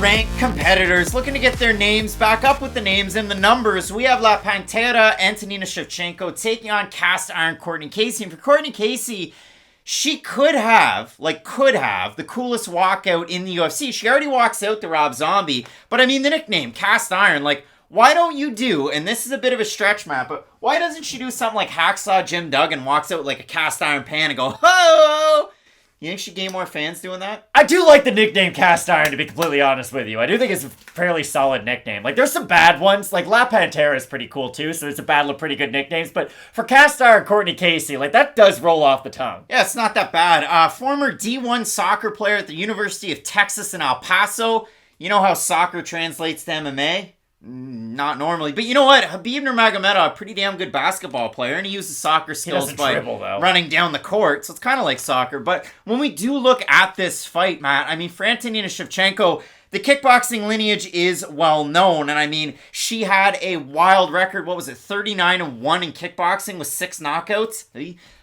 ranked competitors looking to get their names back up with the names and the numbers. We have La Pantera, Antonina Shevchenko taking on cast iron Cortney Casey. And for Cortney Casey, she could have the coolest walkout in the UFC. She already walks out to Rob Zombie, but I mean the nickname, cast iron, like why don't you do, and this is a bit of a stretch, Matt, but why doesn't she do something like Hacksaw Jim Duggan walks out with like a cast iron pan and go, ho! You think she'd gain more fans doing that? I do like the nickname Cast Iron, to be completely honest with you. I do think it's a fairly solid nickname. Like, there's some bad ones. Like, La Pantera is pretty cool, too, so it's a battle of pretty good nicknames. But for Cast Iron Cortney Casey, like, that does roll off the tongue. Yeah, it's not that bad. Former D1 soccer player at the University of Texas in El Paso. You know how soccer translates to MMA? Not normally. But you know what? Khabib Nurmagomedov, a pretty damn good basketball player, and he uses soccer skills by running down the court, so it's kind of like soccer. But when we do look at this fight, Matt, I mean, for Antonina Shevchenko, the kickboxing lineage is well known, and I mean, she had a wild record, 39-1 in kickboxing with 6 knockouts?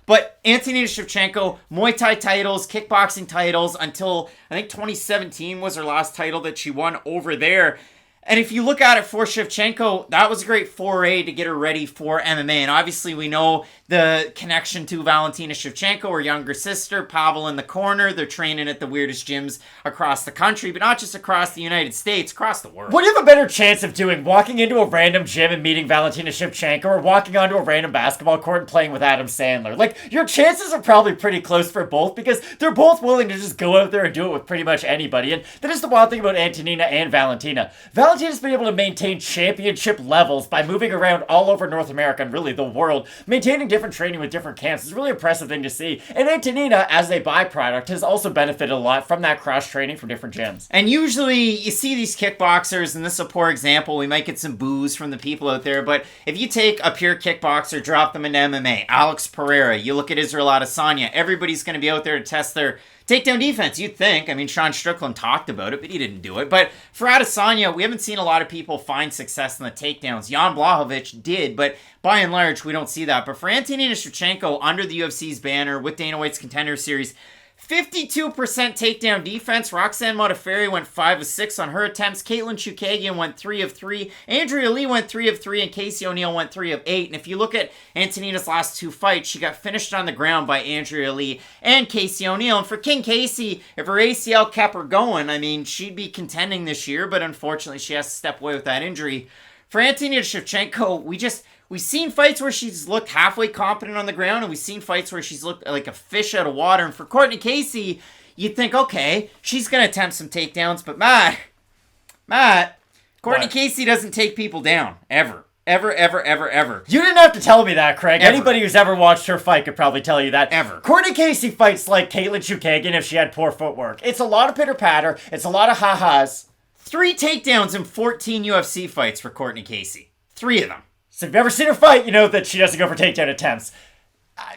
But Antonina Shevchenko, Muay Thai titles, kickboxing titles, until I think 2017 was her last title that she won over there. And if you look at it for Shevchenko, that was a great foray to get her ready for MMA. And obviously we know the connection to Valentina Shevchenko, her younger sister, Pavel in the corner. They're training at the weirdest gyms across the country, but not just across the United States, across the world. What do you have a better chance of doing? Walking into a random gym and meeting Valentina Shevchenko, or walking onto a random basketball court and playing with Adam Sandler? Like, your chances are probably pretty close for both, because they're both willing to just go out there and do it with pretty much anybody. And that is the wild thing about Antonina and Valentina. Valentina's been able to maintain championship levels by moving around all over North America and really the world, maintaining different training with different camps. It's a really impressive thing to see. And Antonina, as a byproduct, has also benefited a lot from that cross-training from different gyms. And usually you see these kickboxers, and this is a poor example, we might get some boos from the people out there, but if you take a pure kickboxer, drop them into MMA, Alex Pereira, you look at Israel Adesanya, everybody's going to be out there to test their takedown defense, you'd think. I mean, Sean Strickland talked about it, but he didn't do it. But for Adesanya, we haven't seen a lot of people find success in the takedowns. Jan Blachowicz did, but by and large, we don't see that. But for Antonina Shevchenko, under the UFC's banner, with Dana White's Contender Series, 52% takedown defense. Roxanne Modafferi went 5 of 6 on her attempts. Caitlin Chukagian went 3 of 3. Andrea Lee went 3 of 3. And Casey O'Neill went 3 of 8. And if you look at Antonina's last 2 fights, she got finished on the ground by Andrea Lee and Casey O'Neill. And for King Casey, if her ACL kept her going, I mean, she'd be contending this year. But unfortunately, she has to step away with that injury. For Antonina Shevchenko, we've seen fights where she's looked halfway competent on the ground, and we've seen fights where she's looked like a fish out of water. And for Cortney Casey, you'd think, okay, she's going to attempt some takedowns, but Matt, Cortney Casey doesn't take people down, ever. Ever. You didn't have to tell me that, Craig. Ever. Anybody who's ever watched her fight could probably tell you that. Ever. Cortney Casey fights like Caitlin Chukagian if she had poor footwork. It's a lot of pitter-patter. It's a lot of ha-has. 3 takedowns in 14 UFC fights for Cortney Casey. 3 of them. So if you've ever seen her fight, you know that she doesn't go for takedown attempts.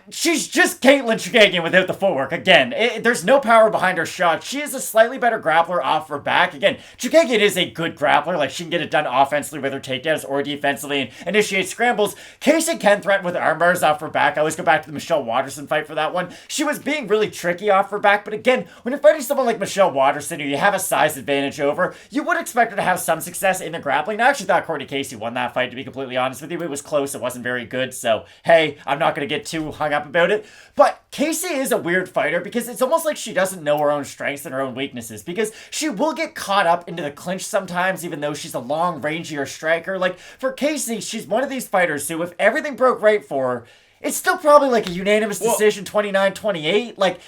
She's just Caitlin Chukagian without the footwork. Again, there's no power behind her shot. She is a slightly better grappler off her back. Again, Chukagian is a good grappler. Like, she can get it done offensively with her takedowns or defensively and initiate scrambles. Casey can threaten with arm bars off her back. I always go back to the Michelle Waterson fight for that one. She was being really tricky off her back, but again, when you're fighting someone like Michelle Waterson, who you have a size advantage over, you would expect her to have some success in the grappling. I actually thought Cortney Casey won that fight, to be completely honest with you. It was close. It wasn't very good, so hey, I'm not going to get too hung up about it. But Casey is a weird fighter because it's almost like she doesn't know her own strengths and her own weaknesses, because she will get caught up into the clinch sometimes, even though she's a long, rangier striker. Like, for Casey, she's one of these fighters who, if everything broke right for her, it's still probably like a unanimous decision, 29-28. Like,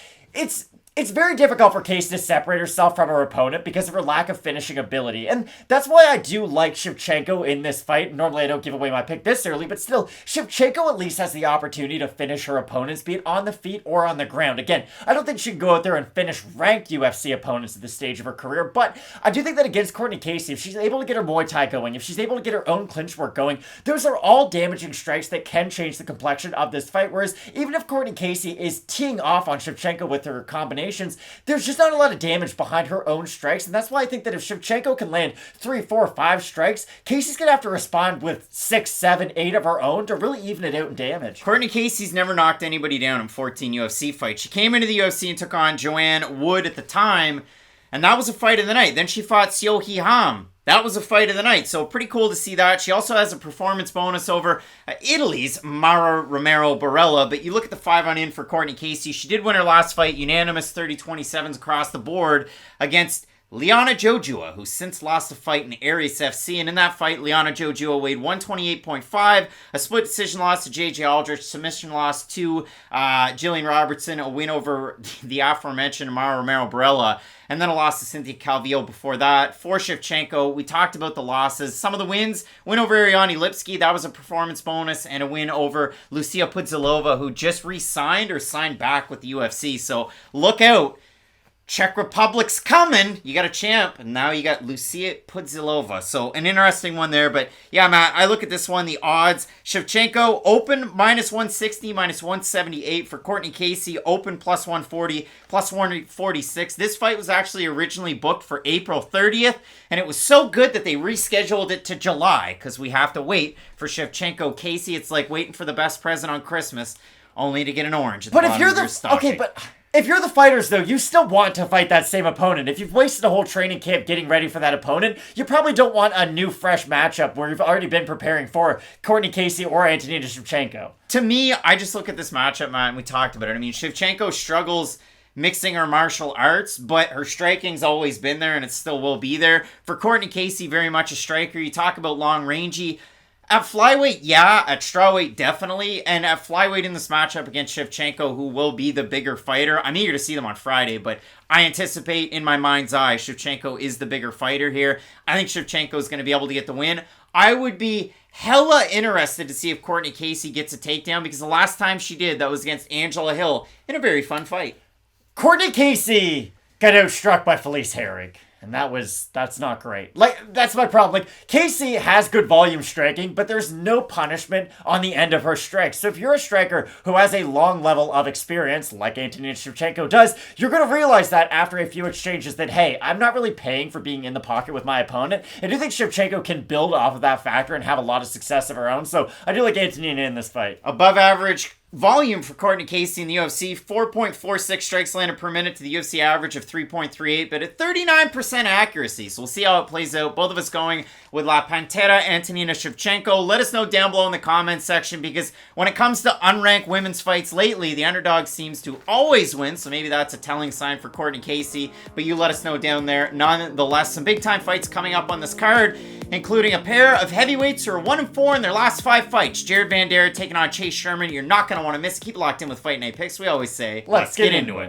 it's very difficult for Casey to separate herself from her opponent because of her lack of finishing ability. And that's why I do like Shevchenko in this fight. Normally I don't give away my pick this early, but still, Shevchenko at least has the opportunity to finish her opponents, be it on the feet or on the ground. Again, I don't think she can go out there and finish ranked UFC opponents at this stage of her career, but I do think that against Cortney Casey, if she's able to get her Muay Thai going, if she's able to get her own clinch work going, those are all damaging strikes that can change the complexion of this fight. Whereas even if Cortney Casey is teeing off on Shevchenko with her combinations, there's just not a lot of damage behind her own strikes, and that's why I think that if Shevchenko can land 3, 4, 5 strikes, Casey's gonna have to respond with 6, 7, 8 of her own to really even it out in damage. Cortney Casey's never knocked anybody down in 14 UFC fights. She came into the UFC and took on Joanne Wood at the time. and that was a fight of the night. Then she fought Seo Hee Ham. That was a fight of the night, so pretty cool to see that. She also has a performance bonus over Italy's Mara Romero Barella, but you look at the 5-on-in for Cortney Casey. She did win her last fight, unanimous 30-27s across the board against Liana Jojua, who since lost a fight in Aries FC, and in that fight, Liana Jojua weighed 128.5, a split decision loss to JJ Aldrich, submission loss to Jillian Robertson, a win over the aforementioned Mara Romero Barella, and then a loss to Cynthia Calvillo before that. For Shevchenko, we talked about the losses. Some of the wins, win over Ariane Lipski, that was a performance bonus, and a win over Lucia Pudzilova, who just re-signed or signed back with the UFC, so look out. Czech Republic's coming. You got a champ, and now you got Lucia Pudzilova. So an interesting one there. But yeah, Matt, I look at this one, the odds. Shevchenko, open minus 160, minus 178 for Cortney Casey, open plus 140, plus 146. This fight was actually originally booked for April 30th, and it was so good that they rescheduled it to July because we have to wait for Shevchenko Casey. It's like waiting for the best present on Christmas, only to get an orange at the bottom of your stocking. Okay, but if you're the fighters, though, you still want to fight that same opponent. If you've wasted a whole training camp getting ready for that opponent, you probably don't want a new, fresh matchup where you've already been preparing for Cortney Casey or Antonina Shevchenko. To me, I just look at this matchup, Matt, and we talked about it. I mean, Shevchenko struggles mixing her martial arts, but her striking's always been there, and it still will be there. For Cortney Casey, very much a striker. You talk about long-rangey. At flyweight, yeah. At strawweight, definitely. And at flyweight in this matchup against Shevchenko, who will be the bigger fighter, I'm eager to see them on Friday, but I anticipate in my mind's eye Shevchenko is the bigger fighter here. I think Shevchenko is going to be able to get the win. I would be hella interested to see if Cortney Casey gets a takedown, because the last time she did, that was against Angela Hill in a very fun fight. Cortney Casey got outstruck by Felice Herrig. And that's not great. That's my problem. Casey has good volume striking, but there's no punishment on the end of her strikes. So if you're a striker who has a long level of experience, like Antonina Shevchenko does, you're going to realize that after a few exchanges that, hey, I'm not really paying for being in the pocket with my opponent. I do think Shevchenko can build off of that factor and have a lot of success of her own. So I do like Antonina in this fight. Above average volume for Cortney Casey in the UFC, 4.46 strikes landed per minute to the UFC average of 3.38, but at 39% accuracy. So we'll see how it plays out. Both of us going with La Pantera, Antonina Shevchenko. Let us know down below in the comments section, because when it comes to unranked women's fights lately, the underdog seems to always win, so maybe that's a telling sign for Cortney Casey, but you let us know down there. Nonetheless, some big time fights coming up on this card, including a pair of heavyweights who are 1-4 in their last 5 fights. Jared Vanderaa taking on Chase Sherman. You're not going to want to miss it. Keep locked in with Fight Night Picks. We always say, let's get into it.